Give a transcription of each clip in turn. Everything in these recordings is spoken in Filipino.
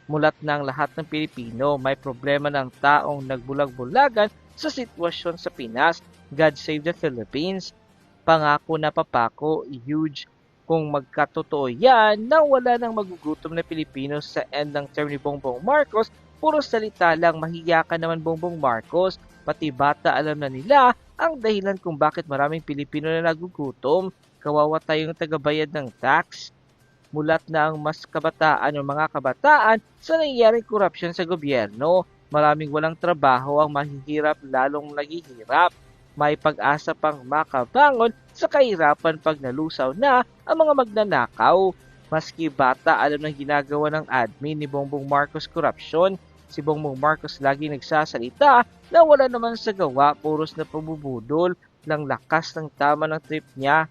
Mulat ng lahat ng Pilipino, may problema ng taong nagbulag-bulagan sa sitwasyon sa Pinas. God save the Philippines. Pangako na papako, huge. Kung magkatotoo yan na wala nang magugutom na Pilipino sa end ng term ni Bongbong Marcos, puro salita lang, mahiya ka naman Bongbong Marcos. Pati bata alam na nila ang dahilan kung bakit maraming Pilipino na nagugutom. Kawawa tayong tagabayad ng tax. Mulat na ang mas kabataan o mga kabataan sa nangyayaring korupsyon sa gobyerno. Maraming walang trabaho ang mahihirap lalong naghihirap. May pag-asa pang makabangon sa kahirapan pag nalusaw na ang mga magnanakaw. Maski bata alam ng ginagawa ng admin ni Bongbong Marcos korupsyon. Si Bongbong Marcos lagi nagsasalita na wala naman sa gawa, puros na pabubudol lang lakas ng tama ng trip niya.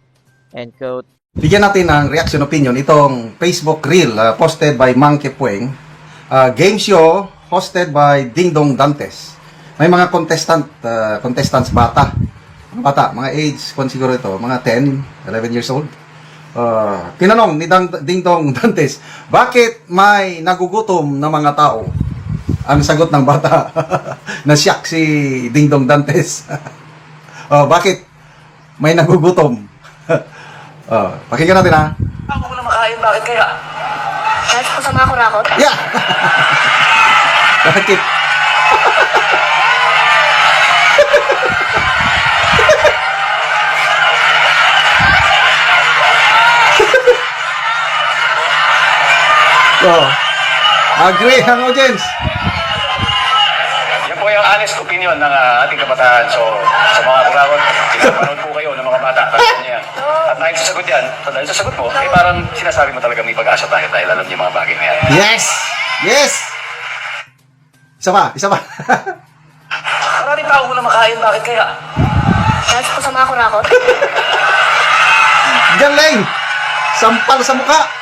End quote. Bigyan natin ng reaction opinion itong Facebook Reel posted by Mang Kepueng. Game show hosted by Ding Dong Dantes. May mga contestants bata. Mga age, kung siguro ito, mga 10, 11 years old. Tinanong ni Ding Dong Dantes, bakit may nagugutom na mga tao? Ang sagot ng bata, na-shock si Ding Dong Dantes. Bakit may nagugutom? Pakinggan natin ha. Ako na makain, bakit kaya? Kahit po sa mga kurakot? Yeah! Bakit? Agree ang audience. Yan po yung honest opinion ng ating kabataan. So, sa mga kurakot, pinapanood po kayo ng mga bata. Tandaan niyo yan. At dahil sa sagot yan, dahil sa sagot mo, eh parang sinasabi mo talaga may pag-asa tayo dahil alam niyo mga bagay na yan. Yes! Yes! Isa pa. Maraming tao mo na makain, bakit kaya? Kahit po sa mga kurakot? Galing! Sampal sa mukha!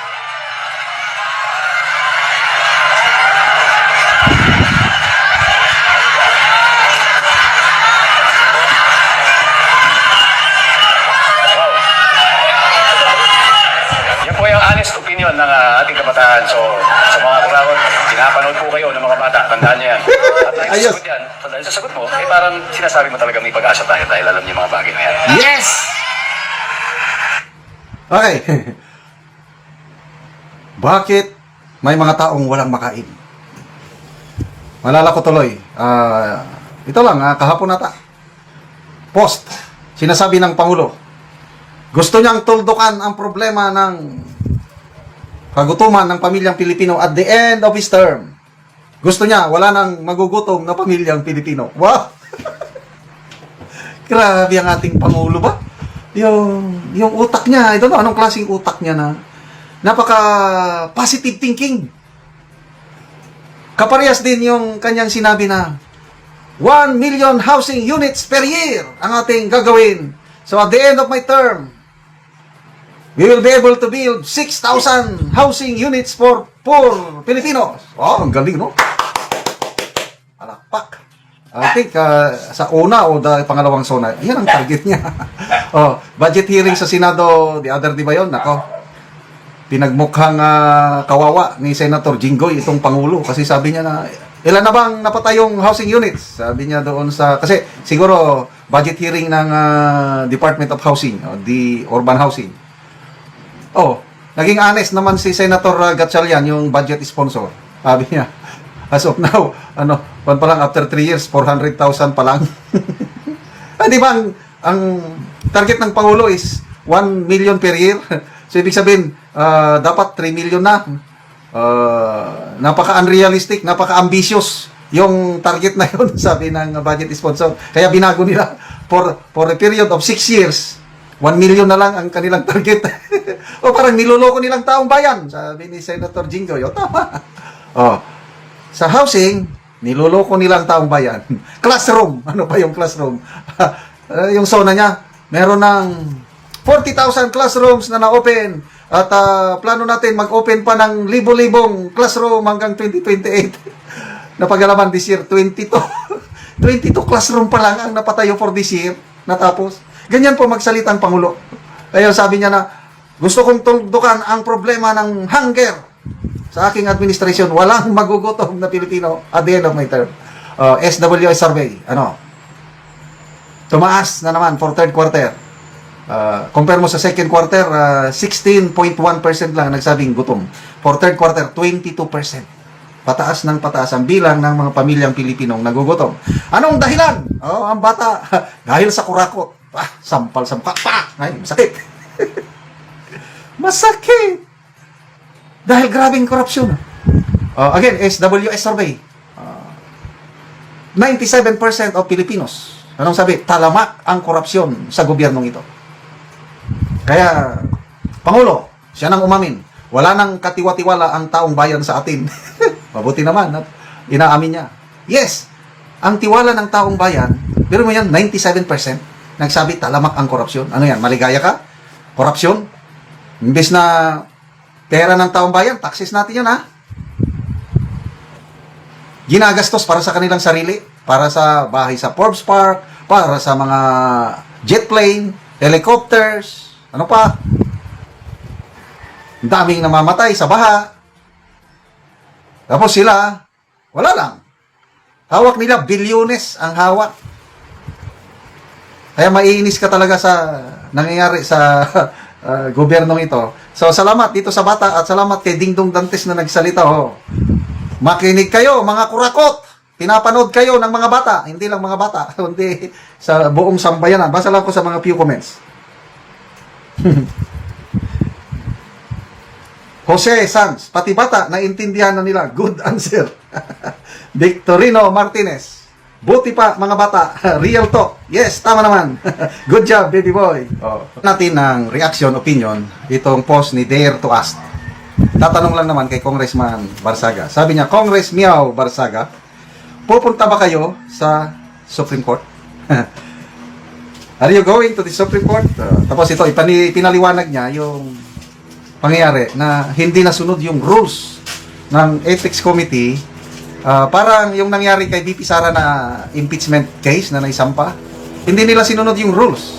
Honest opinion ng ating kabataan. So, sa mga kurakot, pinapanood po kayo ng mga bata. Tandaan niyo yan. At dahil sa sagot yan, dahil sa sagot mo, eh parang sinasabi mo talaga may pag-asa tayo dahil alam niyo mga bagay na yan. Yes! Okay. Bakit may mga taong walang makain? Malala ko tuloy. Ito lang, kahapon nata. Post. Sinasabi ng Pangulo. Gusto niyang tuldukan ang problema ng kagutuman ng pamilyang Pilipino at the end of his term. Gusto niya, wala nang magugutom na pamilyang Pilipino. Wow! Grabe ang ating Pangulo ba? Yung utak niya, I don't know anong klaseng utak niya na napaka positive thinking. Kaparehas din yung kanyang sinabi na 1 million housing units per year ang ating gagawin. So at the end of my term, we will be able to build 6,000 housing units for poor Filipinos. Oh, ang galing, no? Alakpak. I think sa una o pangalawang zona, yan ang target niya. Budget hearing sa Senado the other day ba yun? Nako, pinagmukhang kawawa ni Senator Jinggoy itong Pangulo kasi sabi niya na ilan na bang napatayong housing units? Sabi niya doon sa, kasi siguro budget hearing ng Department of Housing, the urban housing. Naging honest naman si Senator Gatchalian, yung budget sponsor. Sabi niya, as of now, pa lang after 3 years, 400,000 pa lang. Di ba, ang target ng Pangulo is 1 million per year. So, ibig sabihin, dapat 3 million na. Napaka-unrealistic, napaka-ambitious yung target na yun, sabi ng budget sponsor. Kaya binago nila for a period of 6 years. 1 million na lang ang kanilang target. O parang niloloko nilang taong bayan, sabi ni Senator Jinggoy. Tama. Sa housing, niloloko nilang taong bayan. Classroom. Ano pa yung classroom? Yung zona niya, meron ng 40,000 classrooms na na-open. At plano natin mag-open pa ng libo-libong classroom hanggang 2028. Napagalaman this year, 22. 22 classroom pa lang ang napatayo for this year. Natapos. Ganyan po magsalita ang Pangulo. Kaya sabi niya na, gusto kong tuldukan ang problema ng hunger sa aking administration, walang magugutom na Pilipino at the end of my term. SWS survey, tumaas na naman for third quarter. Compare mo sa second quarter, 16.1% lang nagsabing gutom. For third quarter, 22%. Pataas ng pataas ang bilang ng mga pamilyang Pilipinong nagugutom. Anong dahilan? Ang bata, dahil sa kurakot. Sampal. Ay, masakit. Masakit. Dahil grabing korupsyon. Again, SWS survey. 97% of Filipinos. Anong sabi? Talamak ang korupsyon sa gobyernong ito. Kaya, Pangulo, siya nang umamin. Wala nang katiwa-tiwala ang taong bayan sa atin. Mabuti naman at inaamin niya. Yes, ang tiwala ng taong bayan, pero mo yan, 97% nagsabi talamak ang korupsyon. Ano yan? Maligaya ka? Korupsyon? Imbes na pera ng taong bayan, taxes natin yan, ha? Ginagastos para sa kanilang sarili, para sa bahay sa Forbes Park, para sa mga jet plane, helicopters, ano pa? Ang daming namamatay sa baha. Tapos sila, wala lang. Hawak nila, bilyones ang hawak. Kaya maiinis ka talaga sa nangyayari sa gobyernong ito. So, salamat dito sa bata at salamat kay Dingdong Dantes na nagsalita. Makinig kayo, mga kurakot. Pinapanood kayo ng mga bata. Hindi lang mga bata, kundi sa buong sambayanan. Basa lang ko sa mga few comments. Jose Sanz, pati bata, naintindihan na nila. Good answer. Victorino Martinez, buti pa mga bata. Real talk. Yes, tama naman. Good job, baby boy. Natin ng reaction, opinion, itong post ni Dare to Ask. Tatanong lang naman kay Congressman Barsaga. Sabi niya, Congress Miao Barsaga, pupunta ba kayo sa Supreme Court? Are you going to the Supreme Court? Tapos ito, pinaliwanag niya yung pangyayari na hindi nasunod yung rules ng Ethics Committee. Parang yung nangyari kay VP Sara na impeachment case na naisampa, hindi nila sinunod yung rules.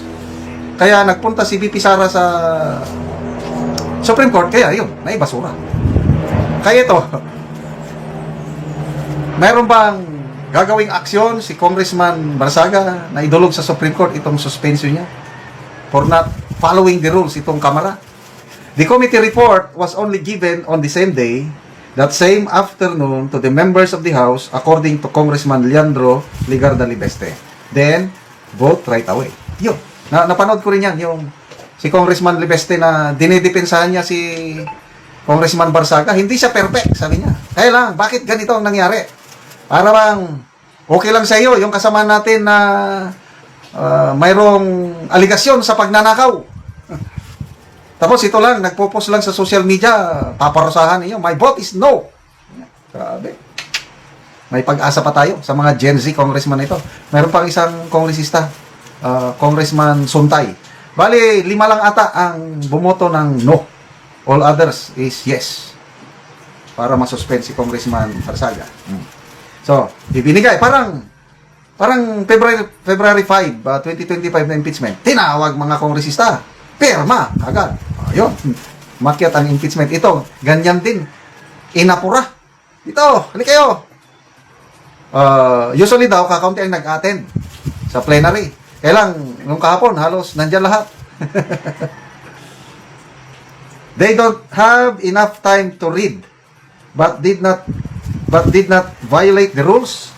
Kaya nagpunta si VP Sara sa Supreme Court, kaya yun, naibasura. Kaya ito, mayroon bang gagawing aksyon si Congressman Barsaga na idulog sa Supreme Court itong suspension niya for not following the rules itong Kamara? The committee report was only given on the same day, that same afternoon, to the members of the House, according to Congressman Leandro Ligarda Libeste. Then, vote right away. Yun. Napanood ko rin yan, yung si Congressman Libeste na dinidepensahan niya si Congressman Barsaga. Hindi siya perfect, sabi niya. Kaya lang, bakit ganito ang nangyari? Para bang, okay lang sa iyo, yung kasama natin na mayroong aligasyon sa pagnanakaw. Tapos ito lang, nagpo-post lang sa social media, paparusahan niyo, my vote is no. Grabe. May pag-asa pa tayo sa mga Gen Z congressman ito. Mayroon pang isang kongresista, Congressman Suntay. Bali, 5 lang ata ang bumoto ng no. All others is yes. Para masuspend si Congressman Barsaga. So, ibinigay, parang February 5, 2025 na impeachment. Tinawag mga kongresista. Perma, agad. Ayun. Makyat ang impeachment. Ito, ganyan din. Inapura. Ito, hali kayo. Usually daw, kakaunti ang nag-attend sa plenary. Kaya lang, nung kahapon, halos nandyan lahat. They don't have enough time to read, but did not violate the rules.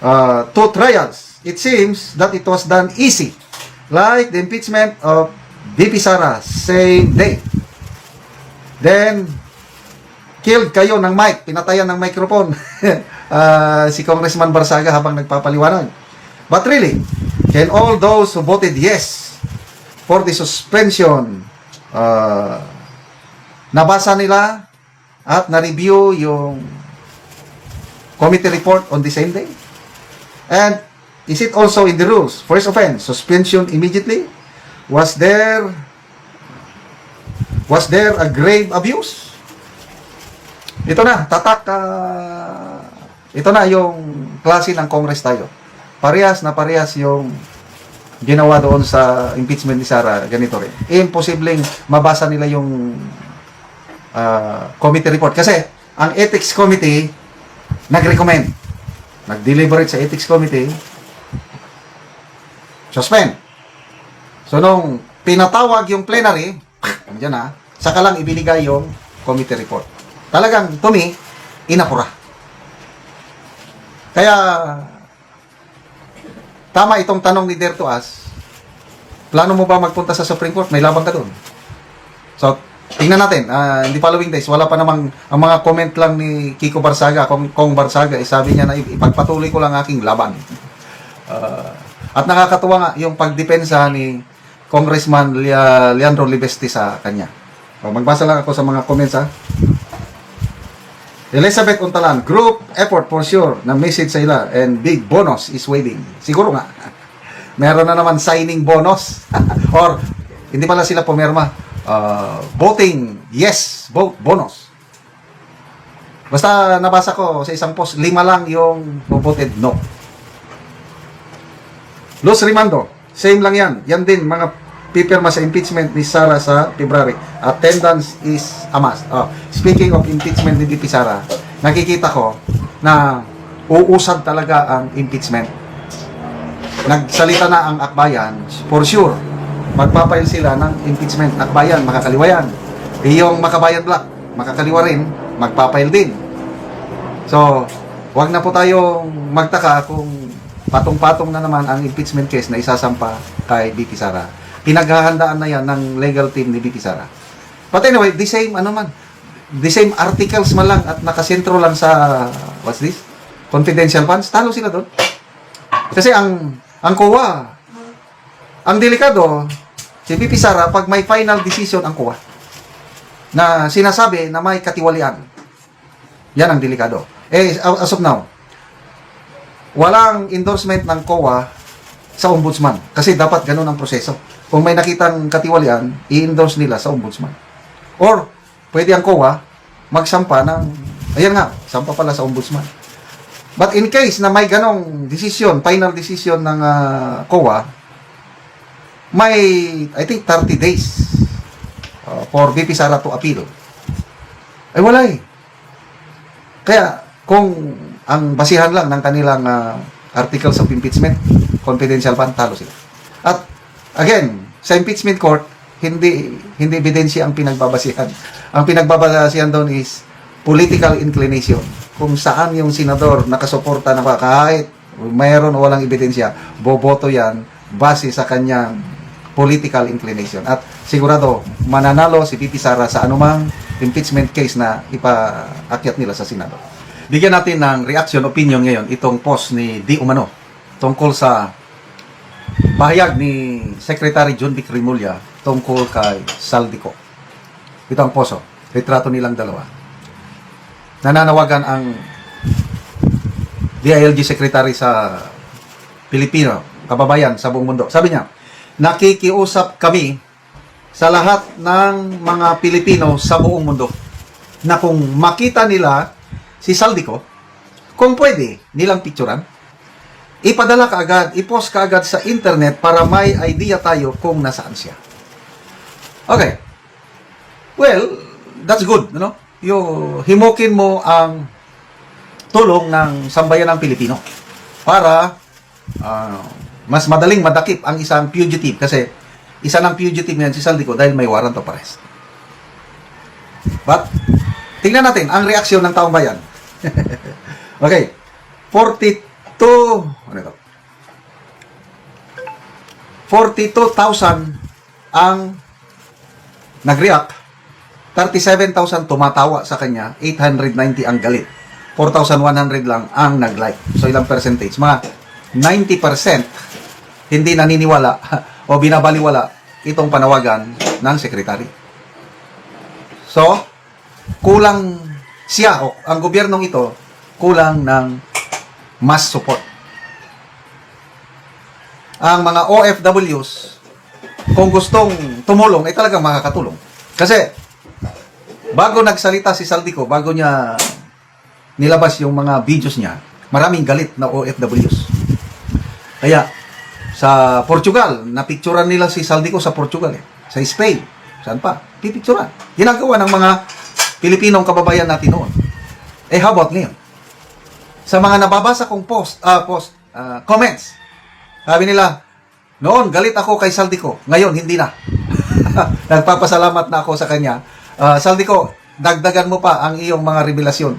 2 trials. It seems that it was done easy. Like the impeachment of VP Sara, same day. Then, killed kayo ng mic, pinatayan ng microphone. Si Congressman Barsaga habang nagpapaliwanag. But really, can all those who voted yes for the suspension, nabasa nila at na-review yung committee report on the same day? And is it also in the rules? First offense, suspension immediately? Was there a grave abuse? Ito na, tatak. Ito na yung klase ng Congress tayo. Parehas na parehas yung ginawa doon sa impeachment ni Sara. Ganito rin. Imposibleng mabasa nila yung committee report. Kasi, ang ethics committee, nag-recommend. Nag-deliberate sa ethics committee, suspend. So, nung pinatawag yung plenary, andyan na, saka lang ibinigay yung committee report. Talagang, to me, inapura. Kaya, tama itong tanong ni Dare to us, plano mo ba magpunta sa Supreme Court? May labang ka doon. So, tingnan natin. In the following days, wala pa namang, ang mga comment lang ni Kiko Barsaga, Kong Barsaga, sabi niya na ipagpatuloy ko lang aking laban. At nakakatuwa nga yung pagdepensa ni Congressman Leandro Libesti sa kanya. Magbasa lang ako sa mga comments, ha. Elizabeth Untalan, group effort for sure na message sa ila and big bonus is waiting. Siguro nga. Meron na naman signing bonus. Or, hindi pala sila pumirma. Voting, yes, vote bonus. Basta nabasa ko sa isang post, 5 lang yung voted no. Luz Rimando, same lang yan. Yan din, mga pipirma sa impeachment ni Sara sa February. Attendance is a must. Speaking of impeachment ni VP Sara, nakikita ko na uusad talaga ang impeachment. Nagsalita na ang akbayan, for sure, magpapail sila ng impeachment. Akbayan, makakaliwayan. Yung Makabayan Black, makakaliwa rin, magpapail din. So, wag na po tayong magtaka kung patong-patong na naman ang impeachment case na isasampa kay VP Sara. Pinaghahandaan na yan ng legal team ni VP Sara. But anyway, the same articles man lang at nakasentro lang sa, what's this? Confidential funds, talo sila doon. Kasi ang COA, ang delikado, si VP Sara, pag may final decision ang COA, na sinasabi na may katiwalian, yan ang delikado. As of now, walang endorsement ng COA sa ombudsman. Kasi dapat ganun ang proseso. Kung may nakitang katiwalian, i-endorse nila sa ombudsman. Or, pwede ang COA magsampa ng, ayan nga, sampa pala sa ombudsman. But in case na may ganong decision, final decision ng COA, may, I think, 30 days for VP Sara to appeal. Ay, wala eh. Kaya, kung ang basihan lang ng kanilang articles of impeachment, confidential fund, talo sila. At, again, sa impeachment court, hindi ebidensya ang pinagbabasihan. Ang pinagbabasihan doon is political inclination. Kung saan yung senador nakasuporta na kahit mayroon o walang ebidensya, boboto yan base sa kanyang political inclination. At sigurado, mananalo si VP Sara sa anumang impeachment case na ipaakyat nila sa Senado. Bigyan natin ng reaction, opinion ngayon, itong post ni Di Umano tungkol sa bahayag ni Secretary John Vic Rimulya tungkol kay Saldico. Ito ang poso, retrato nilang dalawa. Nananawagan ang DILG Secretary sa Pilipino, kababayan sa buong mundo. Sabi niya, nakikiusap kami sa lahat ng mga Pilipino sa buong mundo na kung makita nila si Saldico, kung pwede nilang picturean, ipadala ka agad, i-post ka agad sa internet para may idea tayo kung nasaan siya. Okay. Well, that's good, no? Himukin mo ang tulong ng sambayan ng Pilipino para mas madaling madakip ang isang fugitive kasi isa ng fugitive na yan si Saldico dahil may warrant of arrest. But, tingnan natin ang reaksyon ng taong bayan. Okay. 42,000 ang nag-react, 37,000 tumatawa sa kanya, 890 ang galit, 4,100 lang ang nag-like. So ilang percentage? Mga 90% hindi naniniwala o binabaliwala itong panawagan ng sekretary. So, kulang siya o ang gobyernong ito kulang ng mass support. Ang mga OFWs, kung gustong tumulong, ay talagang makakatulong. Kasi, bago nagsalita si Saldico, bago niya nilabas yung mga videos niya, maraming galit na OFWs. Kaya, sa Portugal, napicturan nila si Saldico sa Portugal. Sa Spain, saan pa? Pipicturan. Ginagawa ng mga Pilipinong kababayan natin noon. How about ngayon? Sa mga nababasa kong comments, sabi nila, noon galit ako kay Saldico, ngayon hindi na. Nagpapasalamat na ako sa kanya. Saldico, dagdagan mo pa ang iyong mga revelasyon.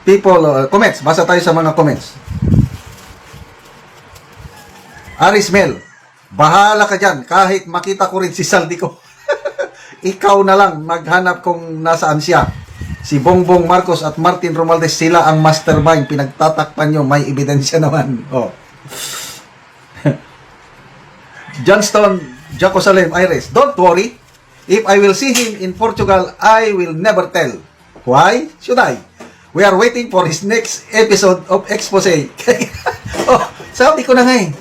People, comments, basa tayo sa mga comments. Arismel, bahala ka dyan, kahit makita ko rin si Saldico. Ikaw na lang maghanap kung nasaan siya. Si Bongbong Marcos at Martin Romualdez, sila ang mastermind. Pinagtatakpan nyo, may ebidensya naman. Johnston Jacosalem Iris, don't worry. If I will see him in Portugal, I will never tell. Why should I? We are waiting for his next episode of Expose. Sabi ko na nga eh.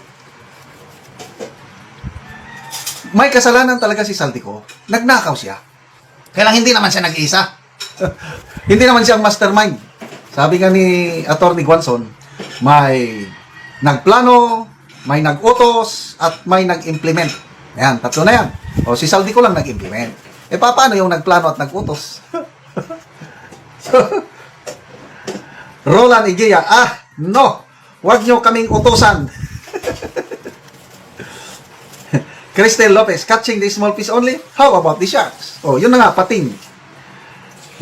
May kasalanan talaga si Saldico. Nagnakaw siya. Kaya lang hindi naman siya nag-iisa. Hindi naman siya ang mastermind. Sabi nga ni Atty. Guanzon, may nagplano, may nag-utos, at may nag-implement. Yan, tatlo na yan. Si Saldico lang nag-implement. Paano yung nagplano at nag-utos? Roland Igea, no! Huwag nyo kaming utusan. Cristel Lopez, catching the small fish only? How about the sharks? Yun na nga, pating.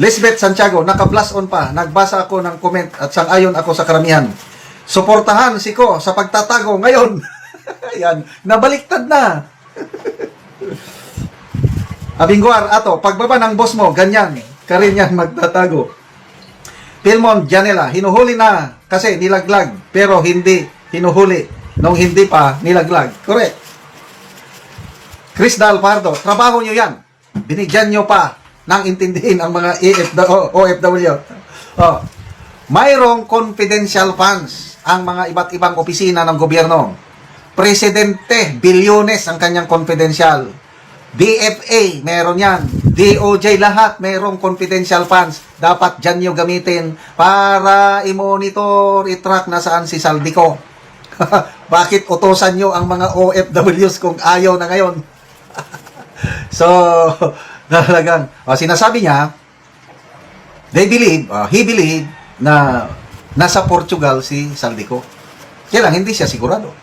Lisbeth Santiago, naka-blast on pa. Nagbasa ako ng comment at sang-ayon ako sa karamihan. Suportahan si Ko sa pagtatago ngayon. Yan, nabaliktad na. Abingguar, pagbaba ng boss mo, ganyan. Ka rin yan magtatago. Pilmon Janela, hinuhuli na kasi nilaglag, pero hindi hinuhuli nung hindi pa nilaglag. Correct. Chris Dal Pardo, trabaho nyo yan. Binigyan nyo pa nang intindihin ang mga OFW. Mayroong confidential funds ang mga iba't ibang opisina ng gobyerno. Presidente, bilyones ang kanyang confidential. DFA, meron yan. DOJ, lahat mayroong confidential funds. Dapat dyan nyo gamitin para i-monitor, i-track na saan si Saldico. Bakit utosan nyo ang mga OFWs kung ayaw na ngayon? So, talagang, sinasabi niya, he believe na nasa Portugal si Saldico. Kaya lang, hindi siya sigurado.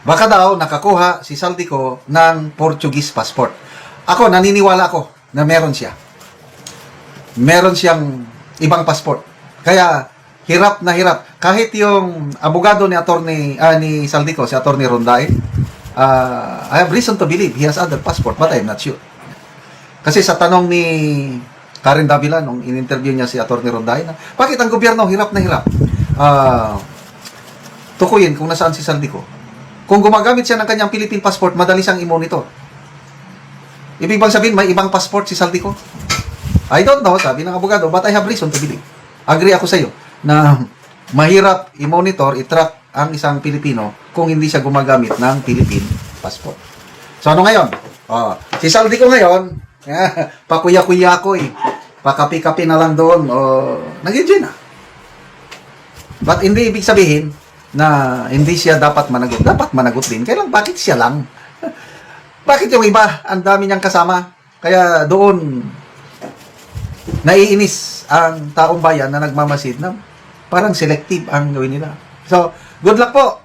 Baka daw nakakuha si Saldico ng Portuguese passport. Ako, naniniwala ako na meron siya. Meron siyang ibang passport. Kaya, hirap na hirap. Kahit yung abogado ni Saldico, si Atty. Ronday, I have reason to believe he has other passport, but I'm not sure. Kasi sa tanong ni Karen Davila, nung in-interview niya si Atty. Ronday, bakit ang gobyerno hirap na hirap? Tukuyin kung nasaan si Saldico. Kung gumagamit siya ng kanyang Philippine passport, madali siyang i-monitor. Ibig bang sabihin, may ibang passport si Saldico? I don't know, sabi ng abogado, but I have reason to believe. Agree ako sa iyo na mahirap i-monitor, i-track ang isang Pilipino kung hindi siya gumagamit ng Philippine passport. So ano ngayon? Si Saldico ngayon, pakuya-kuya ko eh. Pakapi-kapi na lang doon. Nag-enjoy na. But hindi ibig sabihin na hindi siya dapat managot. Dapat managot din. Kaya lang, bakit siya lang? Bakit yung iba, ang dami niyang kasama? Kaya doon, naiinis ang taong bayan na nagmamasid na parang selective ang gawin nila. So, good luck po